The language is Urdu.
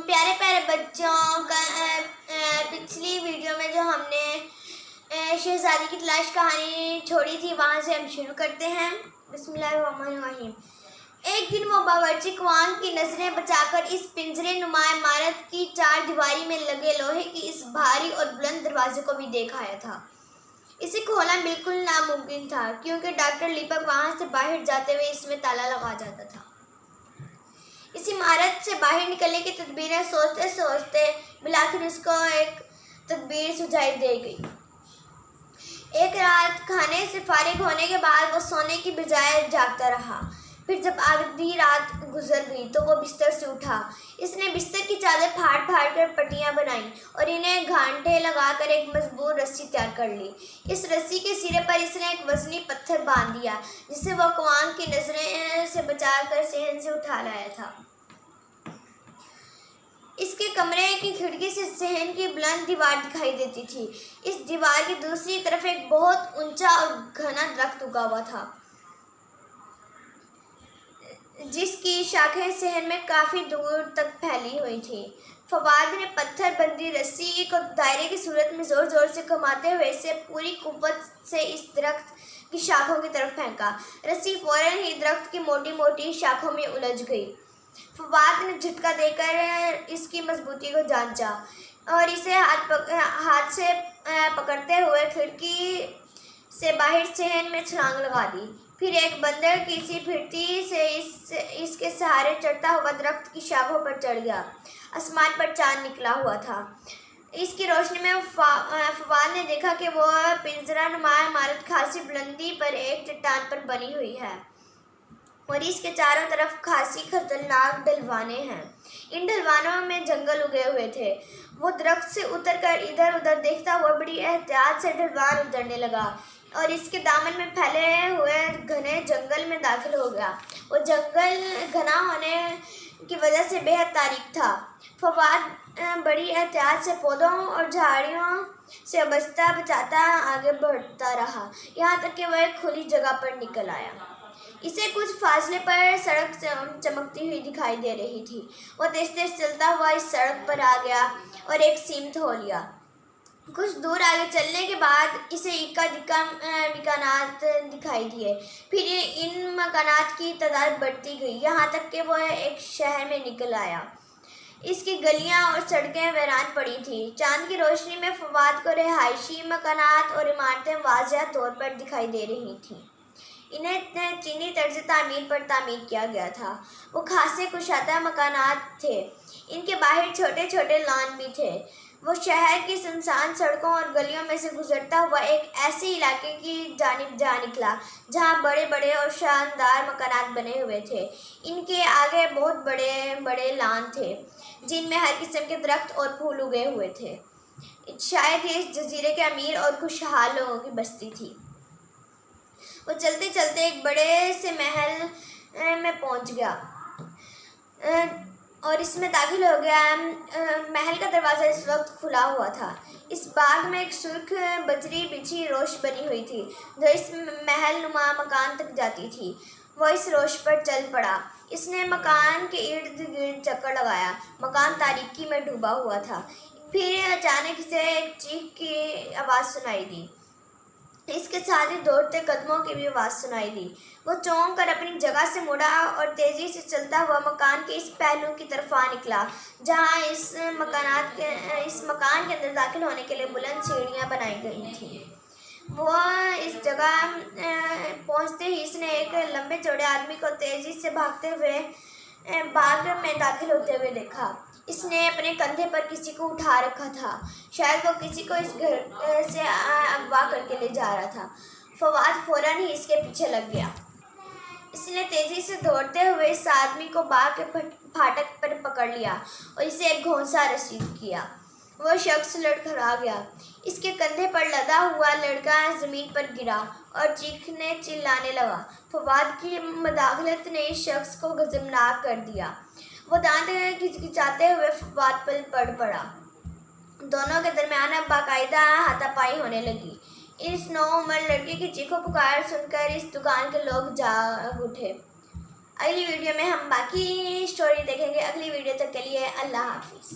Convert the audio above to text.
پیارے پیارے بچوں کا پچھلی ویڈیو میں جو ہم نے شہزادی کی تلاش کہانی چھوڑی تھی وہاں سے ہم شروع کرتے ہیں۔ بسم اللہ الرحمن الرحیم۔ ایک دن وہ باورچی خانے کی نظریں بچا کر اس پنجرے نما عمارت کی چار دیواری میں لگے لوہے کی اس بھاری اور بلند دروازے کو بھی دیکھ آیا تھا۔ اسے کھولنا بالکل ناممکن تھا کیونکہ ڈاکٹر لیپک وہاں سے باہر جاتے ہوئے اس میں تالا لگا جاتا تھا۔ اس عمارت سے باہر نکلنے کی تدبیریں سوچتے سوچتے بالآخر اس کو ایک تدبیر سجائی دے گئی۔ ایک رات کھانے سے فارغ ہونے کے بعد وہ سونے کی بجائے جاگتا رہا۔ پھر جب آدھی رات گزر گئی تو وہ بستر سے اٹھا۔ اس نے بستر کی چادر پھاڑ پھاڑ کر پٹیاں بنائیں اور انہیں گھانٹے لگا کر ایک مضبوط رسی تیار کر لی۔ اس رسی کے سرے پر اس نے ایک وزنی پتھر باندھ دیا جسے وہ خانے کی نظریں سے بچا کر صحن سے اٹھا لایا تھا۔ اس کے کمرے کی کھڑکی سے صحن کی بلند دیوار دکھائی دیتی تھی۔ اس دیوار کی دوسری طرف ایک بہت اونچا اور گھنا درخت اگا ہوا تھا جس کی شاخیں صحن میں کافی دور تک پھیلی ہوئی تھیں۔ فواد نے پتھر بندی رسی کو دائرے کی صورت میں زور زور سے گھماتے ہوئے اسے پوری قوت سے اس درخت کی شاخوں کی طرف پھینکا۔ رسی فوراً ہی درخت کی موٹی موٹی شاخوں میں الجھ گئی۔ فواد نے جھٹکا دے کر اس کی مضبوطی کو جانچا اور اسے ہاتھ سے پکڑتے ہوئے کھڑکی سے باہر صحن میں چھلانگ لگا دی۔ پھر ایک بندر کی سی پھرتی سے اس کے سہارے چڑھتا ہوا درخت کی شاخوں پر چڑھ گیا۔ آسمان پر چاند نکلا ہوا تھا۔ اس کی روشنی میں فواد نے دیکھا کہ وہ پنجرہ نما عمارت خاصی بلندی پر ایک چٹان پر بنی ہوئی ہے اور اس کے چاروں طرف خاصی خطرناک ڈھلوانے ہیں۔ ان ڈھلوانوں میں جنگل اگے ہوئے تھے۔ وہ درخت سے اتر کر ادھر ادھر دیکھتا ہوا بڑی احتیاط سے ڈھلوان اترنے لگا اور اس کے دامن میں پھیلے ہوئے گھنے جنگل میں داخل ہو گیا۔ وہ جنگل گھنا ہونے کی وجہ سے بے حد تاریک تھا۔ فواد بڑی احتیاط سے پودوں اور جھاڑیوں سے بچتا بچاتا آگے بڑھتا رہا یہاں تک کہ وہ ایک کھلی جگہ پر نکل آیا۔ اسے کچھ فاصلے پر سڑک چمکتی ہوئی دکھائی دے رہی تھی۔ وہ تیز تیز چلتا ہوا اس سڑک پر آ گیا اور ایک سمت ہو لیا۔ کچھ دور آگے چلنے کے بعد اسے اکا دکا مکانات دکھائی دیے۔ پھر ان مکانات کی تعداد بڑھتی گئی یہاں تک کہ وہ ایک شہر میں نکل آیا۔ اس کی گلیاں اور سڑکیں ویران پڑی تھیں۔ چاند کی روشنی میں فواد کو رہائشی مکانات اور عمارتیں واضح طور پر دکھائی دے رہی تھیں۔ انہیں چینی طرز تعمیر پر تعمیر کیا گیا تھا۔ وہ خاصے کشادہ مکانات تھے۔ ان کے باہر چھوٹے چھوٹے لان بھی تھے۔ وہ شہر کی سنسان سڑکوں اور گلیوں میں سے گزرتا ہوا ایک ایسے علاقے کی جانب جا نکلا جہاں بڑے بڑے اور شاندار مکانات بنے ہوئے تھے۔ ان کے آگے بہت بڑے بڑے لان تھے جن میں ہر قسم کے درخت اور پھول اگے ہوئے تھے۔ شاید یہ اس جزیرے کے امیر اور خوشحال لوگوں کی بستی تھی۔ وہ چلتے چلتے ایک بڑے سے محل میں پہنچ گیا اور اس میں داخل ہو گیا۔ محل کا دروازہ اس وقت کھلا ہوا تھا۔ اس باغ میں ایک سرخ بجری بچھی روش بنی ہوئی تھی جو اس محل نما مکان تک جاتی تھی۔ وہ اس روش پر چل پڑا۔ اس نے مکان کے ارد گرد چکر لگایا۔ مکان تاریکی میں ڈوبا ہوا تھا۔ پھر اچانک اسے ایک چیخ کی آواز سنائی دی۔ اس کے ساتھ ہی دوڑتے قدموں کی بھی آواز سنائی دی۔ وہ چونک کر اپنی جگہ سے مڑا اور تیزی سے چلتا ہوا مکان کے اس پہلو کی طرف آ نکلا جہاں اس مکان کے اندر داخل ہونے کے لیے بلند سیڑھیاں بنائی گئی تھیں۔ وہ اس جگہ پہنچتے ہی اس نے ایک لمبے چوڑے آدمی کو تیزی سے بھاگتے ہوئے باغ میں داخل ہوتے ہوئے دیکھا۔ اس نے اپنے کندھے پر کسی کو اٹھا رکھا تھا۔ شاید وہ کسی کو اس گھر سے اغوا کر کے لے جا رہا تھا۔ فواد فوراً ہی اس کے پیچھے لگ گیا۔ اس نے تیزی سے دوڑتے ہوئے اس آدمی کو باغ کے پھاٹک پر پکڑ لیا اور اسے ایک گھونسا رسید کیا۔ وہ شخص لڑکھڑا گیا۔ اس کے کندھے پر لدا ہوا لڑکا زمین پر گرا اور چیخنے چلانے لگا۔ فواد کی مداخلت نے اس شخص کو غضبناک کر دیا۔ وہ دانت کھچکھچاتے ہوئے فواد پر پڑ پڑا۔ دونوں کے درمیان اب باقاعدہ ہاتھا پائی ہونے لگی۔ اس نوعمر لڑکے کی چیخو پکار سن کر اس دکان کے لوگ جاگ اٹھے۔ اگلی ویڈیو میں ہم باقی اسٹوری دیکھیں گے. اگلی ویڈیو تک کے لیے اللہ حافظ.